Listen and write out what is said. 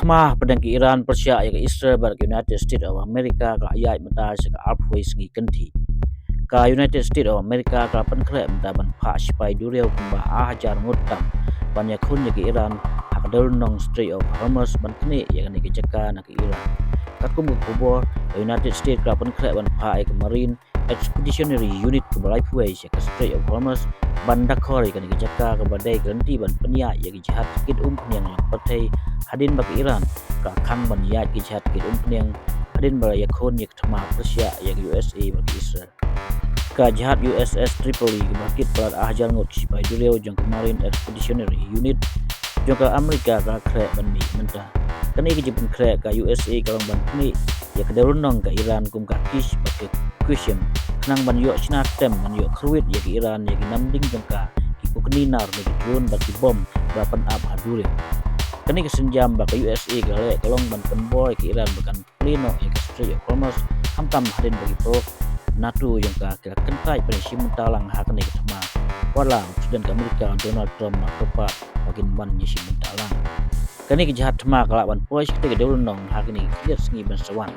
Tma padang ke Iran Persia ya ke Israel bar ke United States of America ka ayat mata sa ka upways ngi kanti ka United States of America ka pan kre mata ban pha spai dureu kumba a hajar ngutam ban ya khun ya ke Iran hakdal nong Strait of Hormuz ban kne ya ke jaka na ke Iran ka kum kubor United States ka pan kre ban pha ya ke Marine Expeditionary Unit ke balai puai ya ke Strait of Hormuz ban dakhor ya ke jaka ka badai ganti ban penya ya ke jihad kit yang patai hadin bak Iran ka khang ban ya ki chat ki umpniang hadin bara ya khon yak thama Persia ya USA bak Israel ka jihad USS Tripoli ki bakit par ahjar ngot sipai dureu jong Marine Expeditionary Unit jong ka Amerika ka kre ban mi menta kani ki jipun kre ka USA ka ban ni ya ka darun nong ka Iran kum ka kish bak question nang ban yo china tem ban yo kruit ya ki Iran ya ki namding jong ka ki kukni nar ni ki drone bak ki bom ba pan ap hadure kani kesenjam baka USA gale kalong ban konvoy ke Iran bukan pleno ya ke Strait of Hormuz hamtam hadin bagi pro NATO yang ka kira kentai pensi mentalang hak ni ketema wala Presiden Amerika Donald Trump makopa bagin ban nyisi mentalang kani ke jahat tema kala ban pois kita ke dulun nong hak ni lihat sengi ban sawan